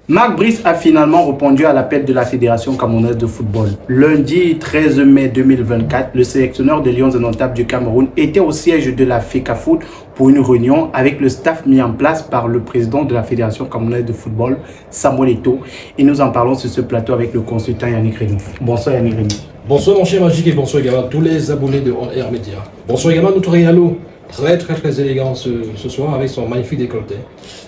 Marc Brice a finalement répondu à l'appel de la Fédération camerounaise de football. Lundi 13 mai 2024, le sélectionneur des Lions indomptables du Cameroun était au siège de la FECAFOOT pour une réunion avec le staff mis en place par le président de la Fédération camerounaise de football, Samuel Eto'o. Et nous en parlons sur ce plateau avec le consultant Yannick Renou. Bonsoir Yannick Renou. Bonsoir mon cher Magique et bonsoir également à tous les abonnés de On Air Media. Bonsoir également à notre Réalo, très élégant ce soir avec son magnifique décolleté.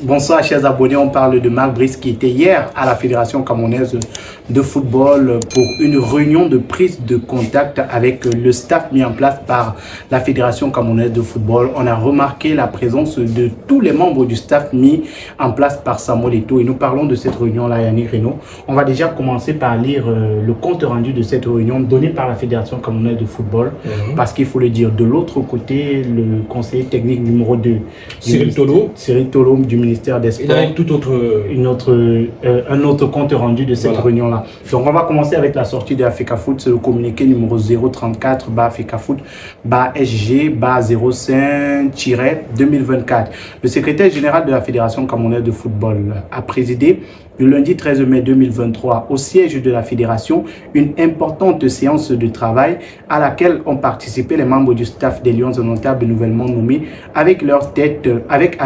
Bonsoir chers abonnés, on parle de Marc Brice qui était hier à la Fédération camerounaise de football pour une réunion de prise de contact avec le staff mis en place par la Fédération camerounaise de football. On a remarqué la présence de tous les membres du staff mis en place par Samuel Eto'o et nous parlons de cette réunion-là, Yannick Renou. On va déjà commencer par lire le compte rendu de cette réunion donné par la Fédération camerounaise de football parce qu'il faut le dire, de l'autre côté, le conseiller technique numéro 2, Cyril Tolo du ministère des Sports. Il a tout autre... un autre compte rendu de cette réunion-là. Donc on va commencer avec la sortie de la FECAFOOT, c'est le communiqué numéro 034 FECAFOOT SG 05-2024. Le secrétaire général de la Fédération camerounaise de football a présidé le lundi 13 mai 2023 au siège de la Fédération une importante séance de travail à laquelle ont participé les membres du staff des Lions indomptables nouvellement nommés avec à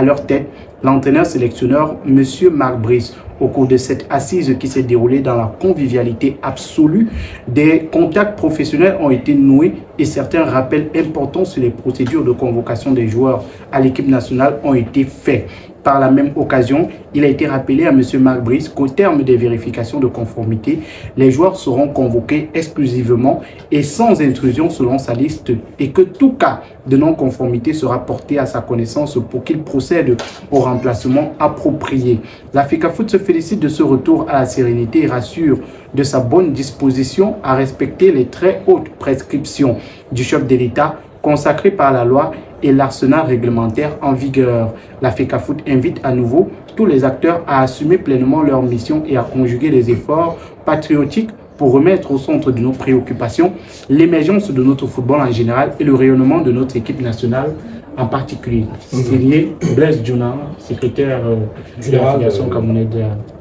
leur tête l'entraîneur sélectionneur M. Marc Brice. Au cours de cette assise qui s'est déroulée dans la convivialité absolue, des contacts professionnels ont été noués et certains rappels importants sur les procédures de convocation des joueurs à l'équipe nationale ont été faits. Par la même occasion, il a été rappelé à M. Marc Brice qu'au terme des vérifications de conformité, les joueurs seront convoqués exclusivement et sans intrusion selon sa liste et que tout cas de non-conformité sera porté à sa connaissance pour qu'il procède au remplacement approprié. La FECAFOOT se félicite de ce retour à la sérénité et rassure de sa bonne disposition à respecter les très hautes prescriptions du chef de l'État consacrées par la loi et l'arsenal réglementaire en vigueur. La FECAFOOT invite à nouveau tous les acteurs à assumer pleinement leur mission et à conjuguer les efforts patriotiques pour remettre au centre de nos préoccupations l'émergence de notre football en général et le rayonnement de notre équipe nationale en particulier. Signé Blaise Djouna, secrétaire de la Fédération camerounaise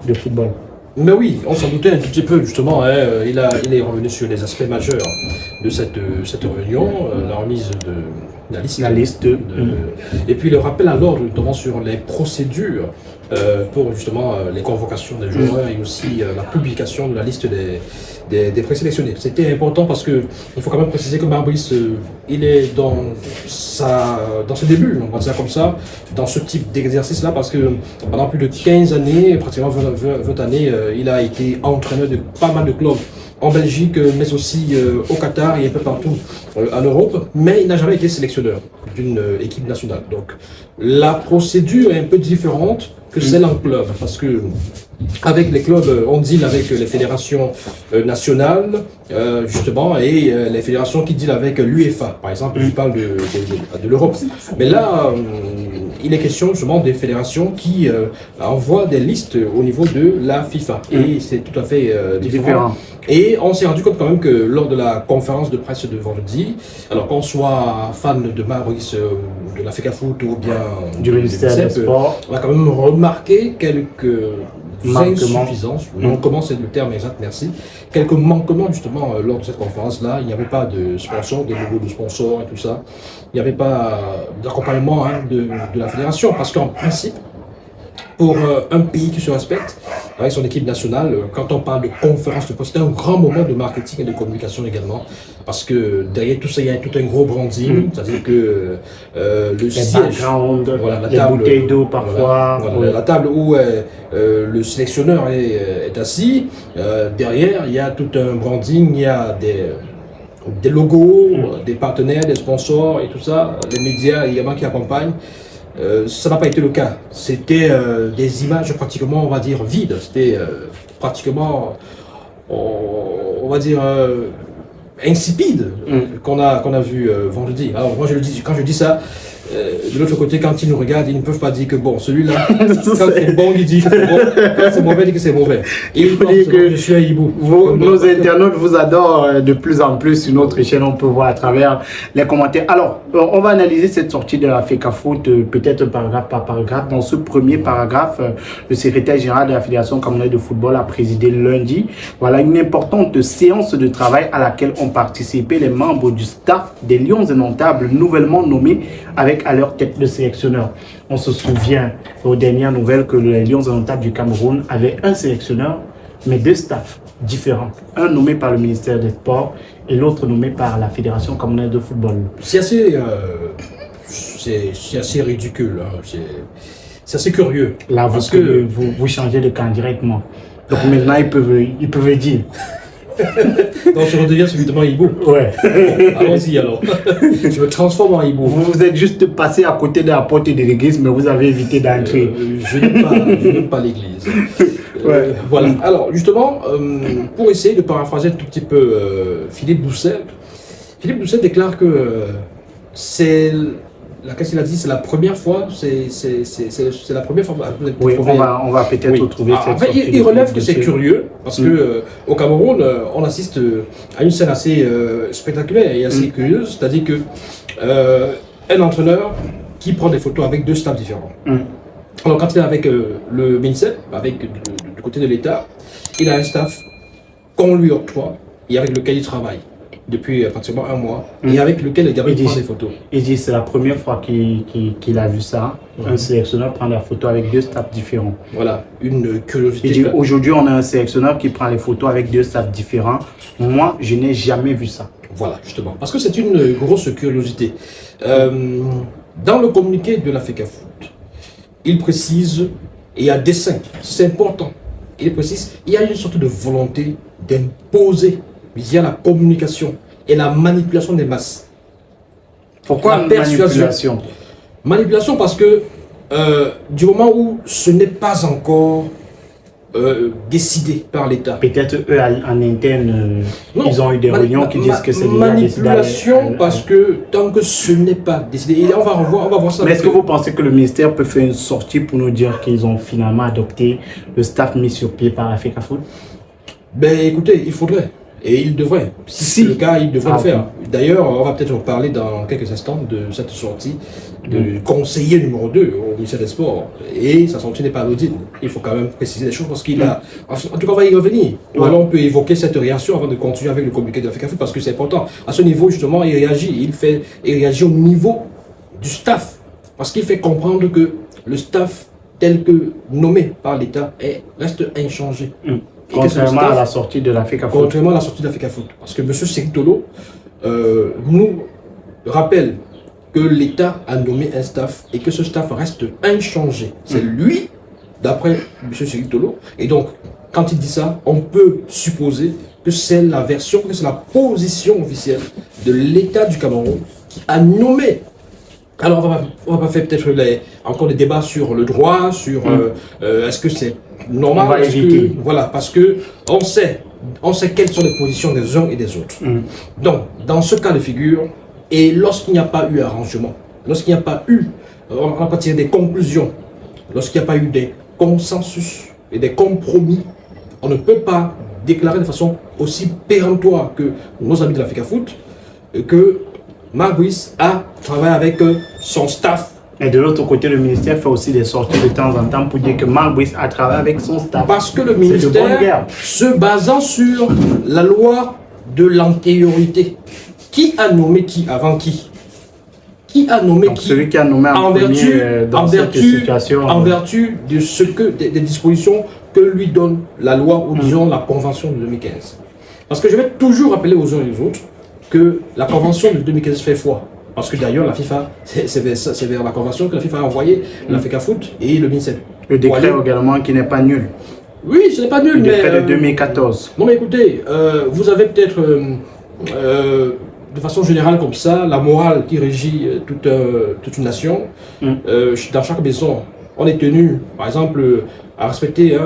de football. Mais oui, on s'en doutait un tout petit peu justement, hein, il est revenu sur les aspects majeurs de cette réunion, la remise de la liste. Et puis le rappel à l'ordre notamment sur les procédures pour justement les convocations des joueurs et aussi la publication de la liste des présélectionnés. C'était important parce que il faut quand même préciser que Marc Brice, il est dans ses débuts, on va dire comme ça, dans ce type d'exercice-là, parce que pendant plus de 15 années, pratiquement 20 années, il a été entraîneur de pas mal de clubs en Belgique, mais aussi au Qatar et un peu partout en Europe, mais il n'a jamais été sélectionneur d'une équipe nationale. Donc la procédure est un peu différente que celle en club, parce que avec les clubs, on deal avec les fédérations nationales, justement, et les fédérations qui deal avec l'UEFA, par exemple, je parle de l'Europe. Mais là, il est question justement des fédérations qui envoient des listes au niveau de la FIFA, et c'est tout à fait différent. Et on s'est rendu compte quand même que lors de la conférence de presse de vendredi, alors qu'on soit fan de Marc Brice, de la FECAFOOT ou bien du ministère des Sports, on a quand même remarqué quelques insuffisances, manquements c'est le terme exact, merci, quelques manquements justement lors de cette conférence-là. Il n'y avait pas de sponsors, des logos de sponsors et tout ça, il n'y avait pas d'accompagnement de la fédération, parce qu'en principe, pour un pays qui se respecte, avec son équipe nationale, quand on parle de conférence de presse, c'est un grand moment de marketing et de communication également, parce que derrière tout ça, il y a tout un gros branding, c'est-à-dire que le siège, la table, bouteilles d'eau parfois, la table où le sélectionneur est assis, derrière, il y a tout un branding, il y a des logos, des partenaires, des sponsors et tout ça, les médias également qui accompagnent. Ça n'a pas été le cas. C'était des images pratiquement, on va dire, vides. C'était pratiquement, on va dire, insipide qu'on a vu vendredi. Alors moi, quand je dis ça, de l'autre côté, quand ils nous regardent, ils ne peuvent pas dire que bon, celui-là, quand c'est bon, il dit que c'est bon, quand c'est mauvais, il dit que c'est mauvais. Et il faut dire que je suis un hibou. Nos internautes vous adorent de plus en plus sur notre chaîne, on peut voir à travers les commentaires. Alors, on va analyser cette sortie de la FECAFOOT, peut-être paragraphe par paragraphe. Dans ce premier paragraphe, le secrétaire général de la Fédération camerounaise de football a présidé lundi, voilà, une importante séance de travail à laquelle ont participé les membres du staff des Lions Indomptables, nouvellement nommés avec à leur tête le sélectionneur. On se souvient aux dernières nouvelles que les Lions Indomptables du Cameroun avaient un sélectionneur, mais deux staffs différents. Un nommé par le ministère des Sports et l'autre nommé par la Fédération camerounaise de football. C'est assez ridicule, hein. C'est assez curieux. Là, parce que vous changez de camp directement. Donc maintenant, ils peuvent dire. Donc je redeviens subitement hibou. Ouais. Bon, allons-y alors. Je me transforme en hibou. Vous êtes juste passé à côté de la porte de l'église, mais vous avez évité d'entrer. Je n'aime pas l'église. Ouais. Voilà. Alors justement, pour essayer de paraphraser un tout petit peu Philippe Doucet déclare que c'est... Qu'est-ce qu'il a dit? C'est la première fois. C'est la première fois. Oui, on va peut-être retrouver cette. En fait, il relève que c'est curieux parce que au Cameroun, on assiste à une scène assez spectaculaire et assez curieuse, c'est-à-dire que un entraîneur qui prend des photos avec deux staffs différents. Alors quand il est avec le MINSEP, avec du côté de l'État, il a un staff qu'on lui octroie et avec lequel il travaille depuis pratiquement un mois, et avec lequel il prend des photos. Il dit c'est la première fois qu'il a vu ça, un sélectionneur prendre la photo avec deux staffs différents. Voilà, une curiosité. Il dit aujourd'hui on a un sélectionneur qui prend les photos avec deux staffs différents. Moi, je n'ai jamais vu ça. Voilà, justement, parce que c'est une grosse curiosité. Dans le communiqué de la FECAFOOT, il précise, et à dessein, c'est important, il précise, il y a une sorte de volonté d'imposer via la communication et la manipulation des masses. Pourquoi la manipulation? Manipulation parce que du moment où ce n'est pas encore décidé par l'État. Peut-être eux en interne, ils ont eu des réunions qui disent que c'est déjà décidé. Manipulation parce que tant que ce n'est pas décidé, et on va voir ça. Mais est-ce que vous pensez que le ministère peut faire une sortie pour nous dire qu'ils ont finalement adopté le staff mis sur pied par la FECAFOOT? Ben écoutez, il faudrait. Et il devrait. Si c'est le cas, il devrait le faire. D'ailleurs, on va peut-être en parler dans quelques instants de cette sortie de conseiller numéro 2 au ministère des Sports. Et sa sortie n'est pas anodine. Il faut quand même préciser les choses parce qu'il a... En tout cas, on va y revenir. Ou alors on peut évoquer cette réaction avant de continuer avec le communiqué de la FECAFOOT parce que c'est important. À ce niveau, justement, il réagit. Il réagit au niveau du staff. Parce qu'il fait comprendre que le staff tel que nommé par l'État reste inchangé. Contrairement à la sortie de la FECAFOOT. Contrairement à la sortie de la FECAFOOT. Parce que M. Sekitolo nous rappelle que l'État a nommé un staff et que ce staff reste inchangé. C'est lui, d'après M. Sekitolo. Et donc, quand il dit ça, on peut supposer que c'est la version, que c'est la position officielle de l'État du Cameroun qui a nommé. Alors, on va pas faire peut-être encore des débats sur le droit, sur est-ce que c'est normal. On va éviter. Voilà, parce que on sait quelles sont les positions des uns et des autres. Donc, dans ce cas de figure, et lorsqu'il n'y a pas eu arrangement, lorsqu'il n'y a pas eu, on va pas tirer des conclusions, lorsqu'il n'y a pas eu des consensus et des compromis, on ne peut pas déclarer de façon aussi péremptoire que nos amis de la FECAFOOT que Marc Brice a travaillé avec son staff. Et de l'autre côté, le ministère fait aussi des sorties de temps en temps pour dire que Marc Brice a travaillé avec son staff. Parce que le ministère, se basant sur la loi de l'antériorité, qui a nommé qui avant qui? Qui a nommé qui? Celui qui a nommé en vertu de ce que des dispositions que lui donne la loi ou disons la convention de 2015. Parce que je vais toujours rappeler aux uns et aux autres que la convention de 2015 fait foi. Parce que d'ailleurs, la FIFA, c'est vers la convention que la FIFA a envoyé la FECAFOOT et le ministère. Le décret également qui n'est pas nul. Oui, ce n'est pas nul, le décret de 2014. Non mais écoutez, vous avez peut-être, de façon générale comme ça, la morale qui régit toute une nation. Dans chaque maison, on est tenu, par exemple, à respecter,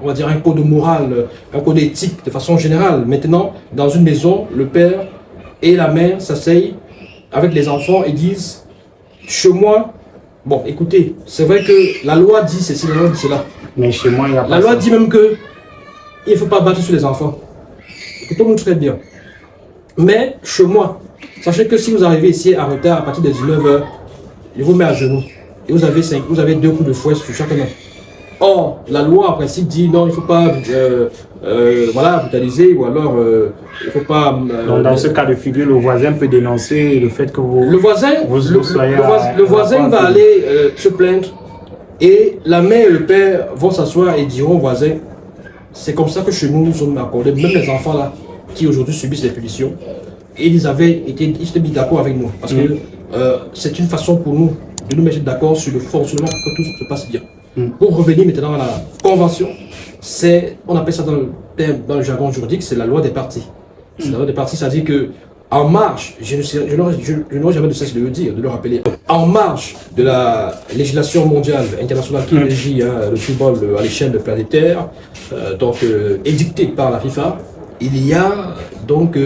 on va dire, un code moral, un code éthique de façon générale. Maintenant, dans une maison, le père et la mère s'asseyent avec les enfants et disent chez moi, bon, écoutez, c'est vrai que la loi dit ceci, la loi dit cela. Mais chez moi, il n'y a pas la loi dit même que il ne faut pas battre sur les enfants. Écoutons-nous très bien. Mais chez moi, sachez que si vous arrivez ici en retard à partir des 19h, je vous mets à genoux. Et vous avez 2 coups de fouet sur chaque main. Or, la loi en principe dit non, il ne faut pas voilà, brutaliser ou alors il ne faut pas... Donc, dans ce cas de figure, le voisin peut dénoncer le fait que vous... Le voisin va aller se plaindre et la mère et le père vont s'asseoir et diront au voisin, c'est comme ça que chez nous, nous sommes accordés, même les enfants là, qui aujourd'hui subissent les punitions, et ils s'étaient mis d'accord avec nous. Parce que c'est une façon pour nous de nous mettre d'accord sur le fonctionnement pour que tout se passe bien. Pour revenir maintenant à la convention, on appelle ça dans le jargon juridique, c'est la loi des parties. C'est la loi des parties, c'est-à-dire que en marge, je n'aurai jamais de cesse de le dire, de le rappeler, en marge de la législation mondiale, internationale qui régit le football à l'échelle planétaire, donc édictée par la FIFA, il y a donc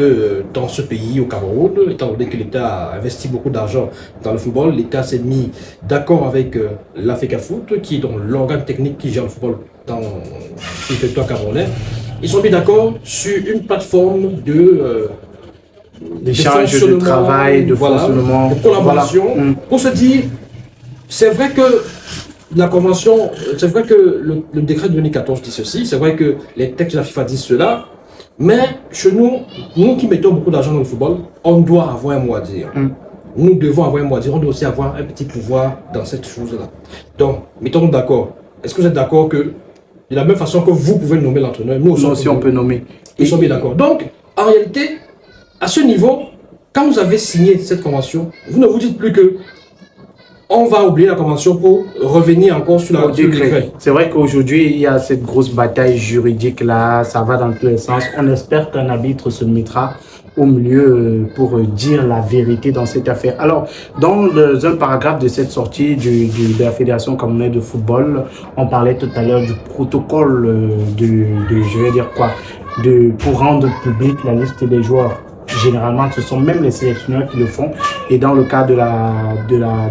dans ce pays, au Cameroun, étant donné que l'État a investi beaucoup d'argent dans le football, l'État s'est mis d'accord avec l'AFECAFOOT, qui est donc l'organe technique qui gère le football sur le territoire camerounais. Ils sont mis d'accord sur une plateforme d'échange de travail, de fonctionnement, de collaboration, pour se dire, c'est vrai que la convention, c'est vrai que le décret de 2014 dit ceci, c'est vrai que les textes de la FIFA disent cela, mais chez nous, nous qui mettons beaucoup d'argent dans le football, on doit avoir un mot à dire. Nous devons avoir un mot à dire, on doit aussi avoir un petit pouvoir dans cette chose-là. Donc, mettons-nous d'accord. Est-ce que vous êtes d'accord que, de la même façon que vous pouvez nommer l'entraîneur, nous aussi on peut nommer. Ils sont bien d'accord. Donc, en réalité, à ce niveau, quand vous avez signé cette convention, vous ne vous dites plus que on va oublier la convention pour revenir encore sur la décret. C'est vrai qu'aujourd'hui, il y a cette grosse bataille juridique là, ça va dans tous les sens. On espère qu'un arbitre se mettra au milieu pour dire la vérité dans cette affaire. Alors, dans un paragraphe de cette sortie de la Fédération camerounaise de football, on parlait tout à l'heure du protocole je vais dire quoi, pour rendre public la liste des joueurs. Généralement, ce sont même les sélectionneurs qui le font. Et dans le cas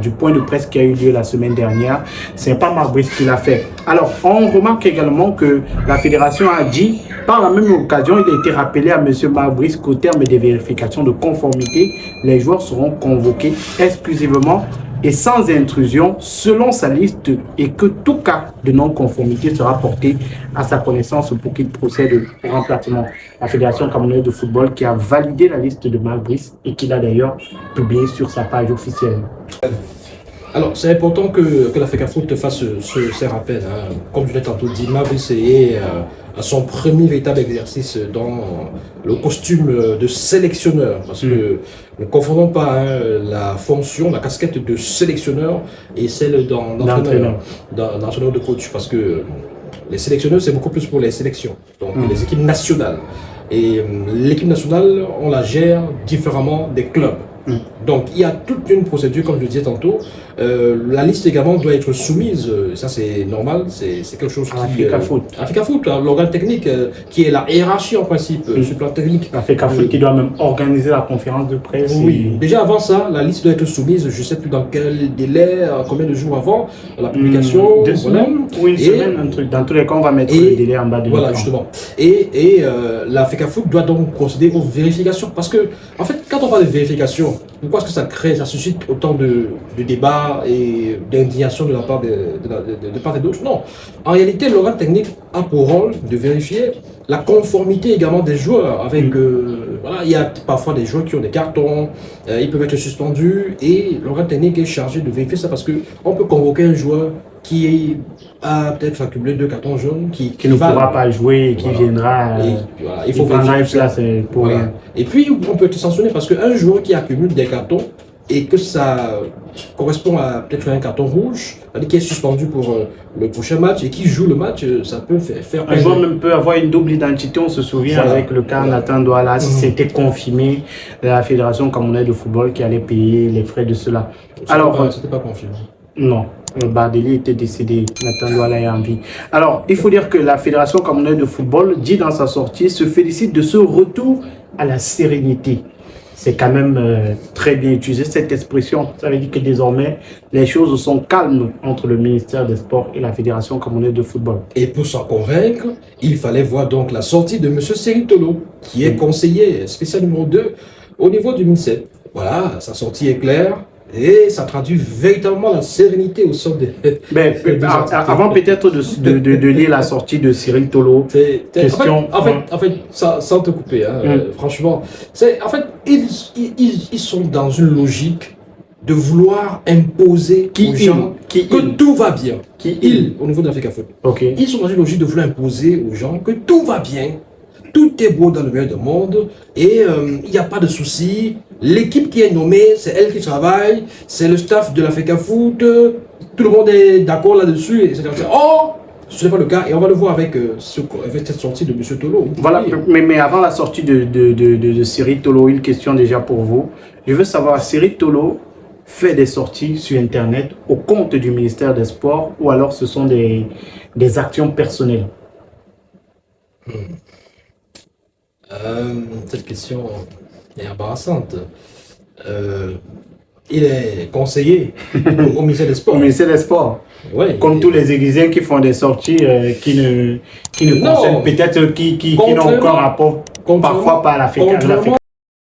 du point de presse qui a eu lieu la semaine dernière, c'est pas Marc Brice qui l'a fait. Alors, on remarque également que la fédération a dit, par la même occasion, il a été rappelé à M. Marc Brice qu'au terme des vérifications de conformité, les joueurs seront convoqués exclusivement et sans intrusion selon sa liste et que tout cas de non-conformité sera porté à sa connaissance pour qu'il procède au remplacement. La Fédération camerounaise de football qui a validé la liste de Marc Brice et qui l'a d'ailleurs publié sur sa page officielle. Alors, c'est important que la FECAFOOT fasse ces rappels. Comme je l'ai tantôt dit, Marc Brice est à son premier véritable exercice dans le costume de sélectionneur. Parce que ne confondons pas la fonction, la casquette de sélectionneur et celle d'entraîneur de coach. Parce que les sélectionneurs, c'est beaucoup plus pour les sélections, donc les équipes nationales. Et l'équipe nationale, on la gère différemment des clubs. Donc il y a toute une procédure, comme je le disais tantôt. La liste également doit être soumise, ça c'est normal, c'est quelque chose qui... FECAFOOT, l'organe technique qui est la hiérarchie en principe sur le plan technique. FECAFOOT qui doit même organiser la conférence de presse. Oui, déjà avant ça, la liste doit être soumise, je ne sais plus dans quel délai, combien de jours avant la publication. 2 semaines ou une semaine, un truc. Dans tous les cas, on va mettre le délai en bas de voilà, justement. Et la FECAFOOT doit donc procéder aux vérifications. Parce que, en fait, quand on parle de vérification, pourquoi est-ce que ça suscite autant de débats et d'indignation de la part de part et d'autre? Non. En réalité, l'organe technique a pour rôle de vérifier la conformité également des joueurs. Avec, voilà, il y a parfois des joueurs qui ont des cartons, ils peuvent être suspendus et l'organe technique est chargé de vérifier ça parce qu'on peut convoquer un joueur qui a peut-être accumulé 2 cartons jaunes, qui ne pourra pas jouer et qui viendra. Il faut vérifier ça. Pour rien. Et puis, on peut être sanctionné parce qu'un joueur qui accumule des cartons et que ça correspond à peut-être un carton rouge, c'est-à-dire qui est suspendu pour le prochain match et qui joue le match, ça peut faire... Un joueur même peut avoir une double identité, on se souvient avec le cas Nathan Douala, si c'était confirmé, la Fédération camerounaise de football qui allait payer les frais de cela. Alors, c'était pas confirmé. Non. Bardeli était décédé, Nathan Douala est en vie. Alors, il faut dire que la Fédération camerounaise de football dit dans sa sortie, se félicite de ce retour à la sérénité. c'est quand même très bien utilisé cette expression. Ça veut dire que désormais, les choses sont calmes entre le ministère des Sports et la Fédération camerounaise de football. Et pour s'en convaincre, il fallait voir donc la sortie de M. Cyril Tolo, qui est conseiller spécial numéro 2 au niveau du MINSEP. Voilà, sa sortie est claire. Et ça traduit véritablement la sérénité au sein des... Avant peut-être de lire la sortie de Cyril Tolo, question... En fait, sans te couper, franchement, en fait, ils sont dans une logique de vouloir imposer aux gens que tout va bien. Au niveau de l'Africa Foot. Okay. Ils sont dans une logique de vouloir imposer aux gens que tout va bien, tout est beau dans le meilleur du monde, et il n'y a pas de souci. L'équipe qui est nommée, c'est elle qui travaille, c'est le staff de l'Africa Foot, tout le monde est d'accord là-dessus, etc. Oh, ce n'est pas le cas, et on va le voir avec cette sortie de M. Tolo. Voilà, mais avant la sortie de Cyril Tolo, une question déjà pour vous. Je veux savoir, Cyril Tolo fait des sorties sur Internet au compte du ministère des Sports, ou alors ce sont des actions personnelles? Cette question est embarrassante. Il est conseiller au ministère des Sports. Au ministère des Sports. Ouais, comme tous les aiguisins qui font des sorties qui ne concernent peut-être qui n'ont aucun rapport parfois par l'Africa